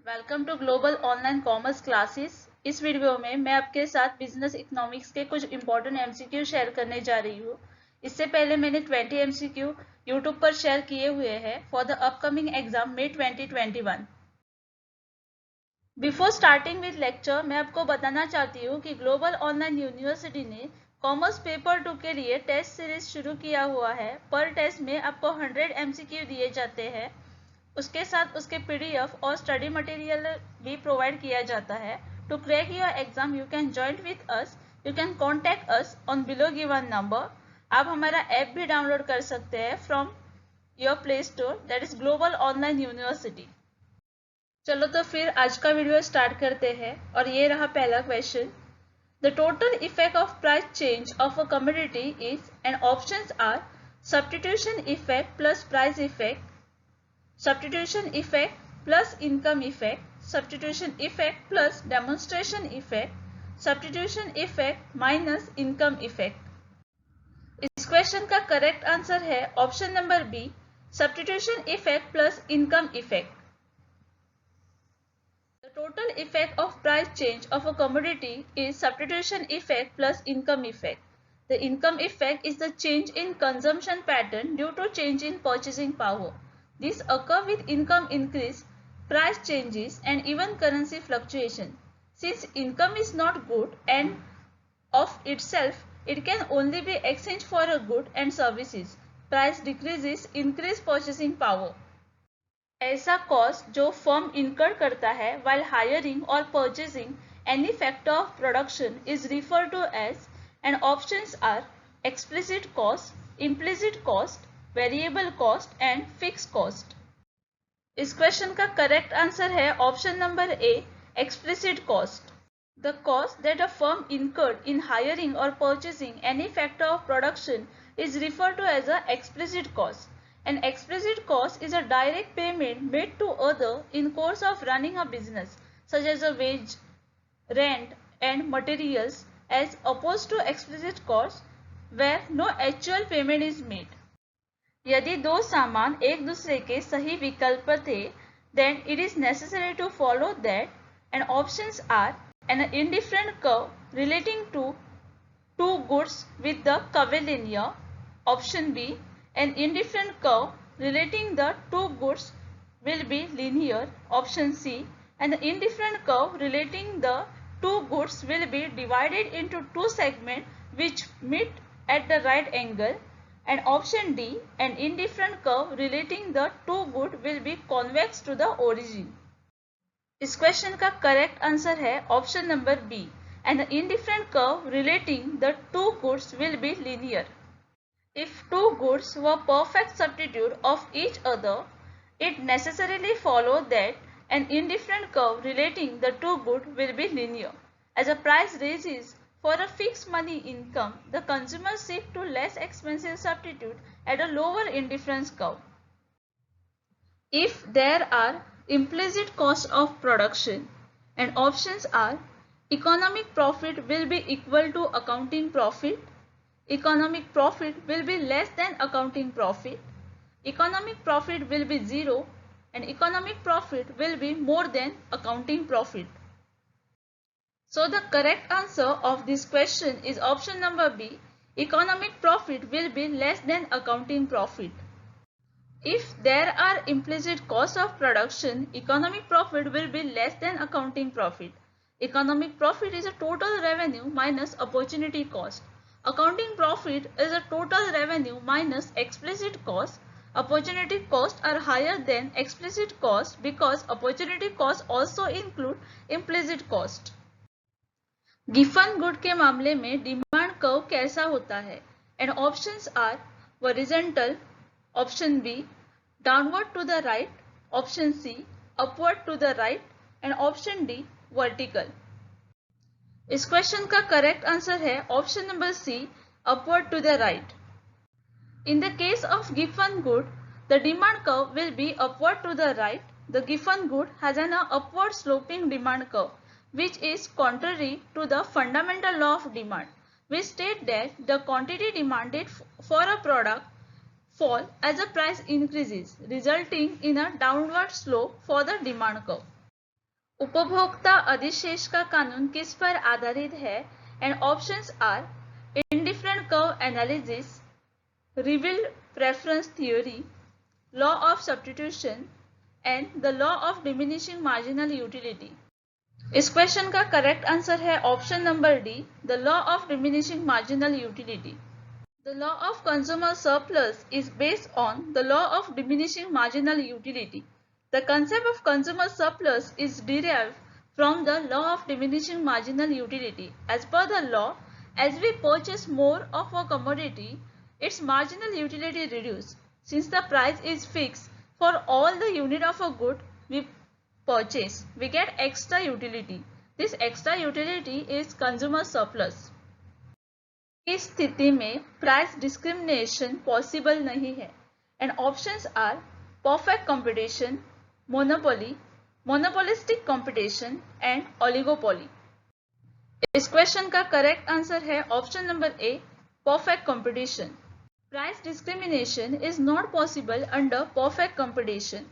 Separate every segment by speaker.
Speaker 1: Welcome to global online commerce classes. इस video में मैं आपके साथ बिजनेस इकोनॉमिक्स के कुछ इंपॉर्टेंट एमसीक्यू शेयर करने जा रही हूँ। इससे पहले मैंने 20 एमसीक्यू यूट्यूब पर शेयर किए हुए हैं for the upcoming exam may 2021। Before starting with lecture मैं आपको बताना चाहती हूँ कि ग्लोबल ऑनलाइन यूनिवर्सिटी ने कॉमर्स पेपर 2 के लिए टेस्ट सीरीज शुरू किया हुआ है। पर टेस्ट में आपको 100 एमसीक्यू दिए जाते हैं। उसके साथ उसके पीडीएफ और स्टडी मटेरियल भी प्रोवाइड किया जाता है। To crack your exam you can join with us, you can contact us on below given number. आप हमारा ऐप भी डाउनलोड कर सकते हैं from your Play Store, that is global online university. चलो तो फिर आज का वीडियो स्टार्ट करते हैं और ये रहा पहला question. The total effect of price change of a commodity is, and options are substitution effect plus price effect, substitution effect plus income effect, substitution effect plus demonstration effect, substitution effect minus income effect। इस question का correct answer है option number B, substitution effect plus income effect। The total effect of price change of a commodity is substitution effect plus income effect. The income effect is the change in consumption pattern due to change in purchasing power. This occur with income increase, price changes and even currency fluctuation. Since income is not good and of itself, it can only be exchanged for a good and services. Price decreases, increase purchasing power. ऐसा cost जो firm इनकर करता है while hiring or purchasing any factor of production is referred to as, and options are explicit cost, implicit cost, variable cost and fix cost. इस question का correct answer है option number A, explicit cost. The cost that a firm incurred in hiring और purchasing any factor of production is referred to as a explicit cost. An explicit cost is a direct payment made to other in course of running a business, such as a wage, rent, and materials, as opposed to explicit cost, where no actual payment is made. यदि दो सामान एक दूसरे के सही विकल्प पर थे, then it is necessary to follow that, and options are an indifferent curve relating to two goods with the curvilinear, option B, an indifferent curve relating the two goods will be linear, option C, and the indifferent curve relating the two goods will be divided into two segments which meet at the right angle, and option D, an indifferent curve relating the two goods will be convex to the origin। इस question का correct answer है option number B, and the indifferent curve relating the two goods will be linear। If two goods were perfect substitute of each other, it necessarily follows that an indifferent curve relating the two goods will be linear. As a price raises for a fixed money income, the consumer seeks to less expensive substitute at a lower indifference curve. If there are implicit costs of production, and options are economic profit will be equal to accounting profit, economic profit will be less than accounting profit, economic profit will be zero, and economic profit will be more than accounting profit. So the correct answer of this question is option number B, economic profit will be less than accounting profit. If there are implicit costs of production, economic profit will be less than accounting profit. Economic profit is a total revenue minus opportunity cost. Accounting profit is a total revenue minus explicit cost. Opportunity costs are higher than explicit cost because opportunity costs also include implicit cost। Giffen good के मामले में demand curve कैसा होता है? And options are horizontal, option B downward to the right, option C upward to the right, and option D vertical. इस question का correct answer है option number C, upward to the right. In the case of Giffen good, the demand curve will be upward to the right. The given good has an upward sloping demand curve, which is contrary to the fundamental law of demand. We state that the quantity demanded for a product fall as the price increases, resulting in a downward slope for the demand curve. उपभोक्ता अधिशेष का कानून किस पर आधारित है? And options are indifferent curve analysis, revealed preference theory, law of substitution and the law of diminishing marginal utility. इस question का करेक्ट आंसर है option number D, the law of diminishing marginal utility. The law of consumer surplus is based on the law of diminishing marginal utility. The concept of consumer surplus is derived from the law of diminishing marginal utility. As per the law, as we purchase more of a commodity, its marginal utility reduces. Since the price is fixed for all the unit of a good we purchase, we get extra utility. This extra utility is consumer surplus. इस स्थिति में price discrimination possible नहीं है and options are perfect competition, monopoly, monopolistic competition and oligopoly. इस question का correct answer है option number A, perfect competition. Price discrimination is not possible under perfect competition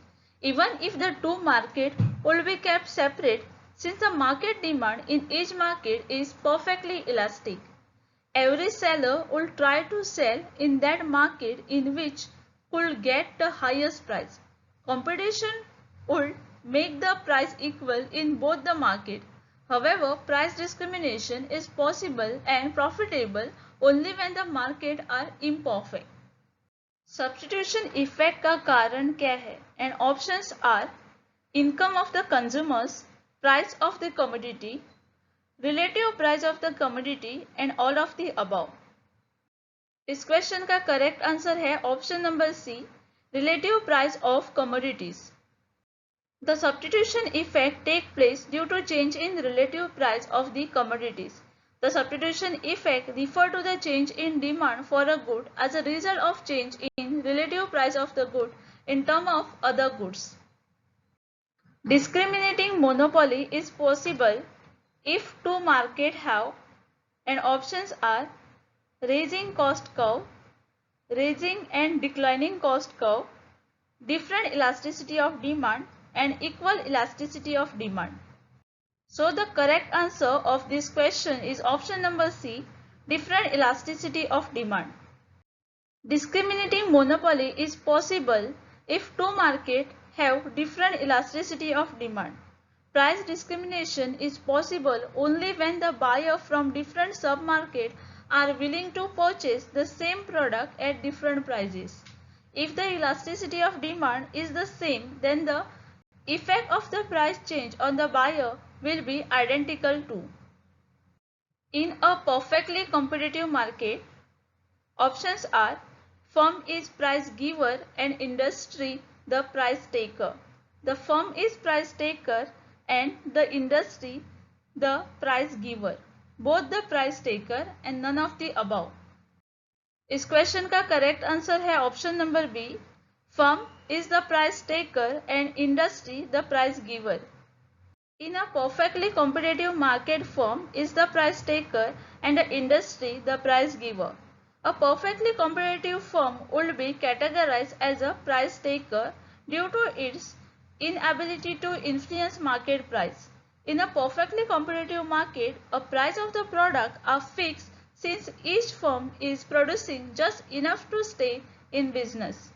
Speaker 1: even if the two market will be kept separate since the market demand in each market is perfectly elastic. Every seller will try to sell in that market in which could get the highest price. Competition would make the price equal in both the market. However, price discrimination is possible and profitable only when the market are imperfect. Substitution effect का कारण क्या है? And options are income of the consumers, price of the commodity, relative price of the commodity and all of the above. इस question का correct answer है option number C, relative price of commodities. The substitution effect take place due to change in relative price of the commodities. The substitution effect refer to the change in demand for a good as a result of change in relative price of the good in term of other goods. Discriminating monopoly is possible if two markets have, and options are raising cost curve, raising and declining cost curve, different elasticity of demand and equal elasticity of demand. So the correct answer of this question is option number C, different elasticity of demand. Discriminating monopoly is possible if two markets have different elasticity of demand. Price discrimination is possible only when the buyer from different sub-markets are willing to purchase the same product at different prices. If the elasticity of demand is the same, then the effect of the price change on the buyer will be identical too. In a perfectly competitive market, options are firm is price giver and industry the price taker. The firm is price taker and the industry the price giver, both the price taker and none of the above. इस question का correct answer है option number B, firm is the price taker and industry the price giver. In a perfectly competitive market, firm is the price taker and the industry the price giver. A perfectly competitive firm would be categorized as a price taker due to its inability to influence market price. In a perfectly competitive market, a price of the product are fixed since each firm is producing just enough to stay in business.